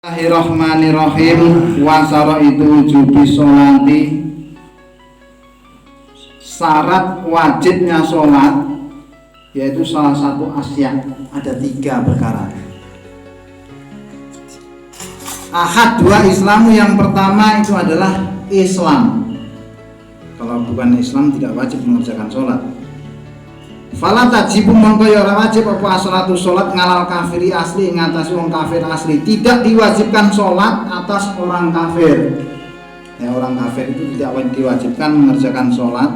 Bismillahirrahmanirrahim. Wasara itu wujubi sholati, syarat wajibnya sholat yaitu salah satu asya, ada 3 perkara. Ahad dua Islamu, yang pertama itu adalah Islam. Kalau bukan Islam tidak wajib mengerjakan sholat. Fala tajibu mongko ya ora wajib apa salatu salat ngalal kafiri asli ngatasi wong kafir asli. Tidak diwajibkan salat atas orang kafir. Ya, orang kafir itu tidak diwajibkan mengerjakan salat.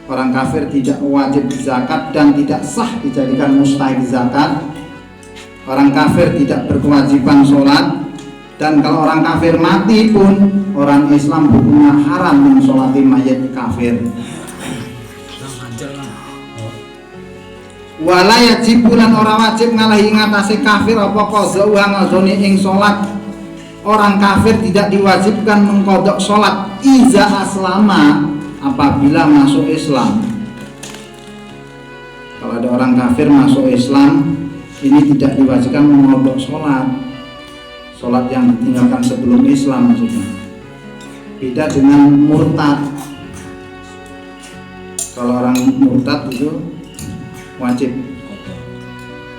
Orang kafir tidak wajib zakat dan tidak sah dijadikan mustahik zakat. Orang kafir tidak berkewajiban salat, dan kalau orang kafir mati pun orang Islam hukumnya haram mensolati mayat kafir. Wala yajibulan ora wajib ngalahi ngatasi kafir apa qadha ngadoni ing salat. Orang kafir tidak diwajibkan mengkodok salat iza aslama, apabila masuk Islam. Kalau ada orang kafir masuk Islam, ini tidak diwajibkan mengkodok salat. Salat yang ditinggalkan sebelum Islam maksudnya. Beda dengan murtad. Kalau orang murtad itu wajib.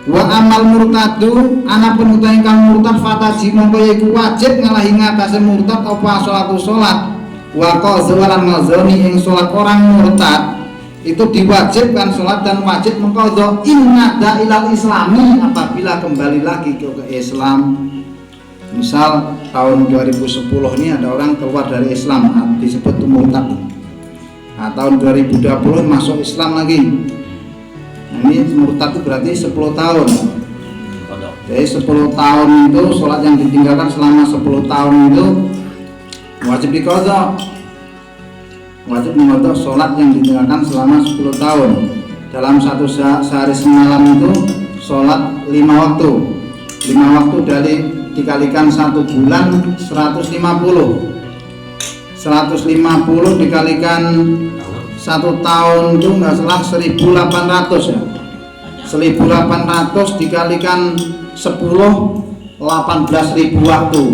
Wa amal murtadu ana penutai kang murtad fataji mongko iku wajib ngalahi ngatasé murtad apa salatu salat. Wa qazalan ngazoni ing salat orang murtad itu diwajibkan salat dan wajib mengqadha inna ilal islami, apabila kembali lagi ke Islam. Misal tahun 2010 ini ada orang keluar dari Islam, disebut murtad. Nah, tahun 2020 masuk Islam lagi. Ini murtad itu berarti 10 tahun. Jadi 10 tahun itu sholat yang ditinggalkan selama 10 tahun itu wajib diqadha. Wajib mengqadha sholat yang ditinggalkan selama 10 tahun. Dalam satu sehari semalam itu sholat 5 waktu. 5 waktu dari dikalikan 1 bulan 150. 150 dikalikan 1 tahun itu nggak salah 1800 ya. 1800 dikalikan 10, 18.000 waktu.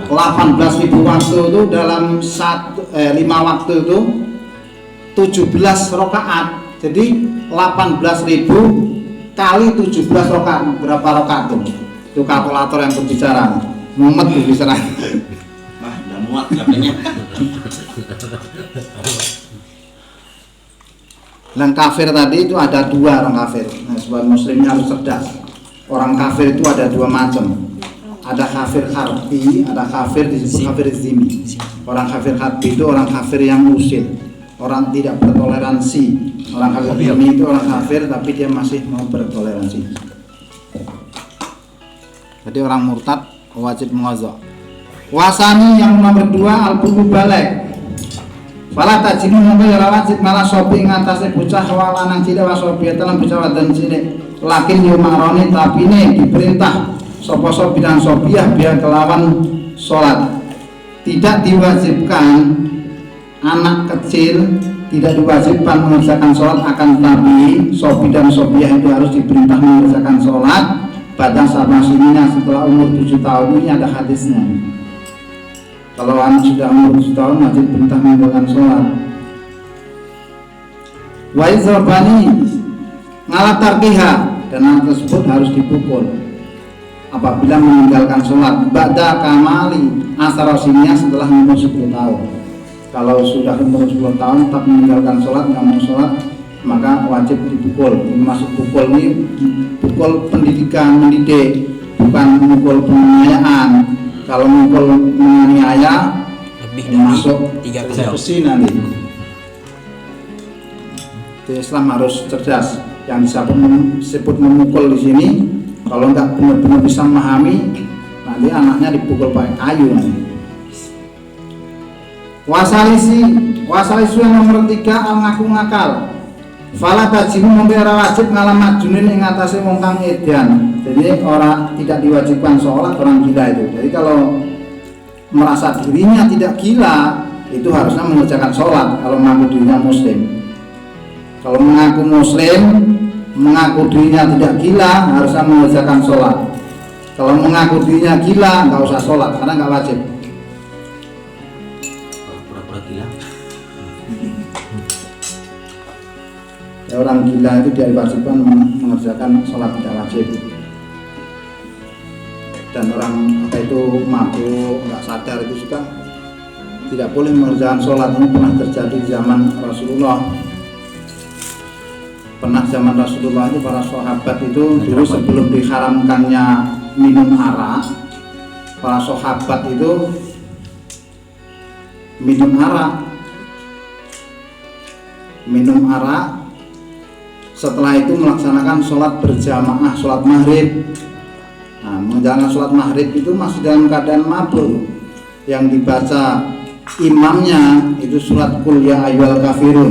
18.000 waktu itu dalam 5 waktu itu 17 rakaat. Jadi 18.000 kali 17 rakaat, berapa rakaat tuh? Itu kalkulator yang berbicara. Mumet berbicara. Wah, udah muat katanya. Dan kafir tadi itu ada 2 orang kafir. Nah, sebagai muslimnya harus cerdas. Orang kafir itu ada 2 macam. Ada kafir harbi, ada kafir disebut kafir zimmi. Orang kafir harbi itu orang kafir yang usil, orang tidak bertoleransi. Orang kafir zimmi itu orang kafir tapi dia masih mau bertoleransi. Jadi orang murtad wajib mengqadha. Wasani yang nomor 2 al-buku balik. Fala tajibu mongko ya wajib malah sopi ngatasé bocah lanang cilik wasobi tenan bocah wadon cilik. Lakin yo maroni tapine diperintah sapa bidang sobiah biar kelawan salat. Tidak diwajibkan anak kecil, tidak diwajibkan mengerjakan salat, akan tapi sobi dan sobiah itu harus diperintah mengerjakan salat pada sama sininya setelah umur 7 tahun. Ini ada hadisnya. Kalau anak sudah umur 7 tahun wajib perintah mengerjakan sholat. Wa izrabani ngalat tarkiha, dan anak tersebut harus dipukul apabila meninggalkan sholat ba'da kamali asarosinya, setelah umur 10 tahun. Kalau sudah umur 10 tahun tetap meninggalkan sholat, nggak mau sholat, maka wajib dipukul. Ini masuk pukul ini pukul pendidikan, mendidik, bukan pukul penganiayaan. Kalau mukul menganiaya lebih masuk 3 besi nanti. Di Islam harus cerdas. Yang disebut memukul di sini, kalau nggak benar-benar bisa memahami, nanti anaknya dipukul pakai kayu nanti. Wasalisu yang nomor 3 al-ngaku ngakal. Fala tajibu membera wajib ngalamat junin ing atase wong kang edan. Jadi orang tidak diwajibkan sholat orang gila itu. Jadi kalau merasa dirinya tidak gila, itu harusnya mengerjakan sholat kalau mengaku dirinya muslim. Kalau mengaku muslim, mengaku dirinya tidak gila, harusnya mengerjakan sholat. Kalau mengaku dirinya gila nggak usah sholat karena nggak wajib. Pura-pura gila. Ya, orang gila itu dia diwajibkan mengerjakan sholat tidak wajib. Dan orang apa itu mabuk nggak sadar itu juga tidak boleh mengerjakan sholat. Ini pernah terjadi di zaman Rasulullah. Pernah zaman Rasulullah itu para sahabat itu dulu sebelum diharamkannya minum arak, para sahabat itu minum arak, setelah itu melaksanakan sholat berjamaah, sholat maghrib. Nah, menjalankan sholat maghrib itu masih dalam keadaan mabuk. Yang dibaca imamnya itu surat Qul ya ayyuhal kafirun.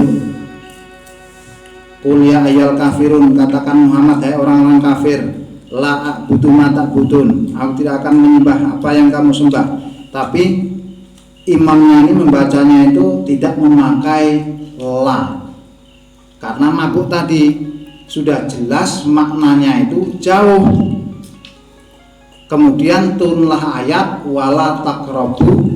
Qul ya ayyuhal kafirun, katakan Muhammad, hai orang-orang kafir, la a'budu ma ta'budun, aku tidak akan menyembah apa yang kamu sembah. Tapi imamnya ini membacanya itu tidak memakai la, karena mabuk tadi sudah jelas maknanya itu jauh. Kemudian turunlah ayat wala taqrabu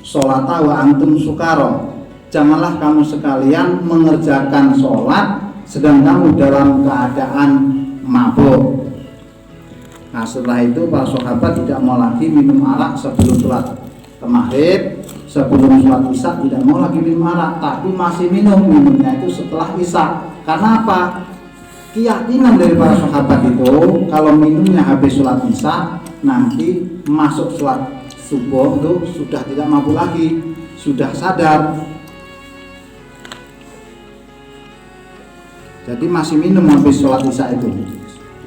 sholata wa antum sukara, janganlah kamu sekalian mengerjakan sholat sedang kamu dalam keadaan mabuk. Nah, setelah itu para sahabat tidak mau lagi minum arak sebelum sholat maghrib, sebelum sholat isya tidak mau lagi minum arak, tapi masih minumnya itu setelah isya. Karena apa? Keyakinan dari para sahabat itu kalau minumnya habis sholat isya, nanti masuk sholat subuh itu sudah tidak mabuk lagi, sudah sadar. Jadi masih minum habis sholat isya itu.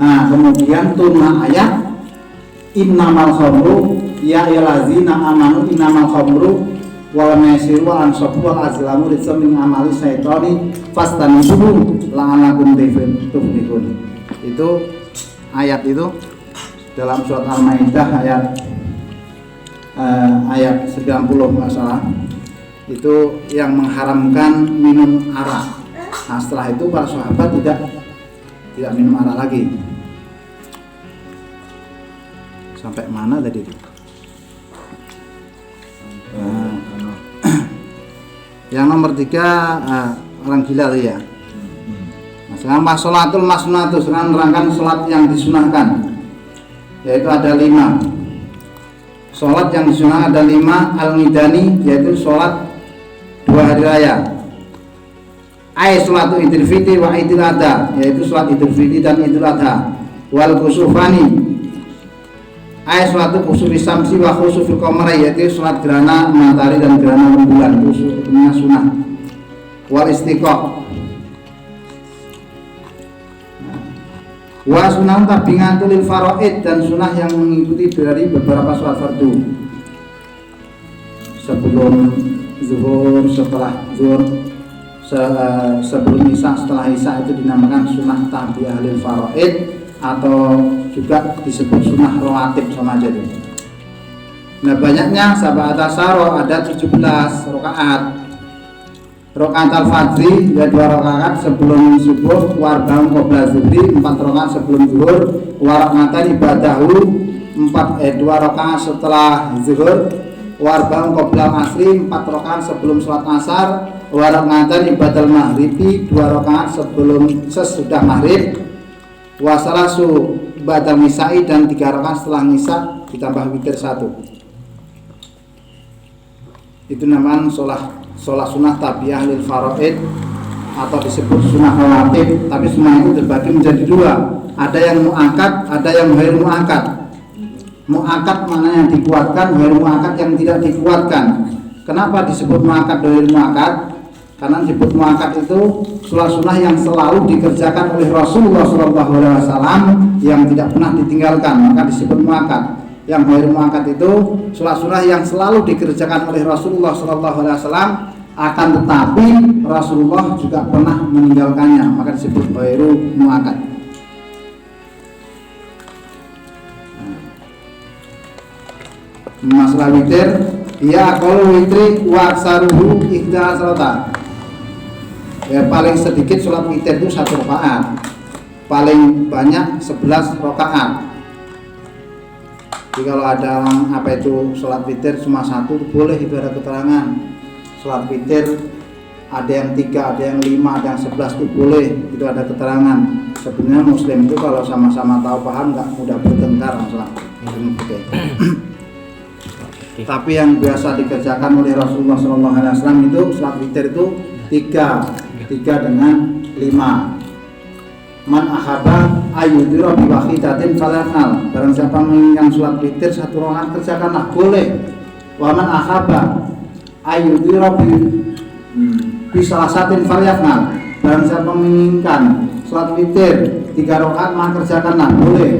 Nah, kemudian turun ayat innamal khamru ya ayyuhallazina amanu innamal khamru wal maisiru wal ansabu wal azlamu rijsun min amali syaitani fastanibuhu la'allakum tuflihun. Itu ayat itu dalam surat Al-Maidah ayat 90 masalah. Itu yang mengharamkan minum arak. Nah, setelah itu para sahabat tidak minum arak lagi. Sampai mana tadi itu? Yang nomor 3 orang gila tuh ya. Nah, sekarang sholatul masnunatu, sekarang menerangkan sholat yang disunahkan, yaitu ada 5. Sholat yang disunahkan ada 5 al-nidani, yaitu sholat 2 hari raya. Sholatu idul fitri wa idul adha, yaitu sholat idul fitri dan idul adha. Wal kusufani, sholatu kusufi samsi wa kusufil qamari, yaitu sholat gerhana matahari dan gerhana rembulan, kusufnya sunnah. Wal istiqoh, wa sunnah tabingan lil faraid, dan sunnah yang mengikuti dari beberapa sholat fardu. Sebelum zuhur, setelah zuhur, sebelum isya, setelah isya itu dinamakan sunnah tabi'ah lil faraid, atau juga disebut sunnah rawatib, sama aja itu. Nah, banyaknya sab'ata syaro, ada 17 rakaat. Rakaat al-fajri ya 2 rakaat sebelum subuh, warba'un qabla zuhri 4 rakaat sebelum zuhur, warakatan ibadahu 2 rakaat setelah zuhur, warba'un qabla asri 4 rakaat sebelum sholat asar, warakatan ibadal maghribi 2 rakaat sesudah maghrib, wasalasu badal nisa'i, dan 3 rakaat setelah nisa ditambah witir 1. Itu namanya sholat sunnah tabi'ah lil faraid, atau disebut sunnah rawatib. Tapi semua itu terbagi menjadi 2. Ada yang mu'akkad, ada yang ghair mu'akkad. Mu'akkad mana yang dikuatkan, ghair mu'akkad yang tidak dikuatkan. Kenapa disebut mu'akkad dan ghair mu'akkad? Karena disebut mu'akkad itu sholat sunnah yang selalu dikerjakan oleh Rasulullah SAW, yang tidak pernah ditinggalkan, maka disebut mu'akkad. Yang ghair mu'akkad itu sholat sunnah yang selalu dikerjakan oleh Rasulullah SAW, akan tetapi Rasulullah juga pernah meninggalkannya, maka disebut ghairu mu'akkad. Masalah witir, ya kalau witri wa aksaruhu ihda salata. Ya, paling sedikit sholat witir itu 1 rakaat, paling banyak 11 rakaat. Jadi kalau ada orang apa itu sholat witir cuma satu boleh, itu ada keterangan. Sholat witir ada yang 3, ada yang 5, ada yang 11 itu boleh, itu ada keterangan. Sebenarnya muslim itu kalau sama-sama tahu paham nggak mudah bertengkar masalah ilmu fikih. Tapi yang biasa dikerjakan oleh Rasulullah SAW itu sholat witir itu 3 dengan 5. Man ahabba ayyudira bi wahidatin falyaf'al. Barang siapa menginginkan sholat witir satu rakaat kerjakanlah, boleh. Wa man ahabba ayyudira bi salasatin falyaf'al. Barang siapa menginginkan sholat witir 3 rakaat maka kerjakanlah, boleh.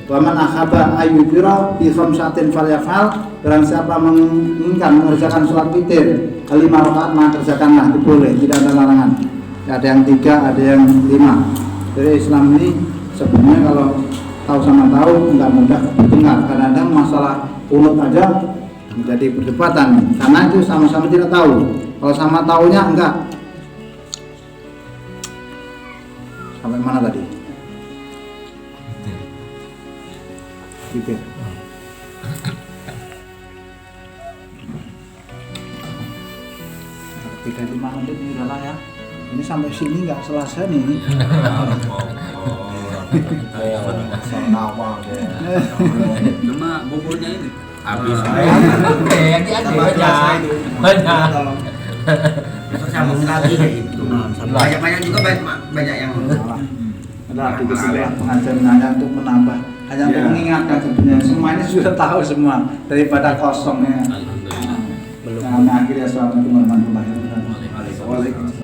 Wa man ahabba ayyudira bi khamsatin falyaf'al. Barang siapa menginginkan mengerjakan sholat witir 5 rakaat maka kerjakanlah, itu boleh, tidak ada larangan. Ada yang 3, ada yang 5. Jadi Islam ini sebenarnya kalau tahu sama tahu nggak mudah berdengar. Kadang-kadang masalah unut aja menjadi perdebatan karena itu sama-sama tidak tahu. Kalau sama tahunya enggak. Sampai mana tadi? Gitu. Tidak 5 menit ini udah lah ya. Ini sampai sini nggak selesai nih. Cuma buburnya ini habis. Banyak. Sambung lagi itu. Banyak juga banyak yang Ada di sebelah pengajian hanya untuk menambah, hanya untuk mengingatkan sebenarnya semua ini sudah tahu semua daripada kosongnya. Alhamdulillah. Belum. Nah, akhirnya assalamualaikum warahmatullahi wabarakatuh. Waalaikumsalam.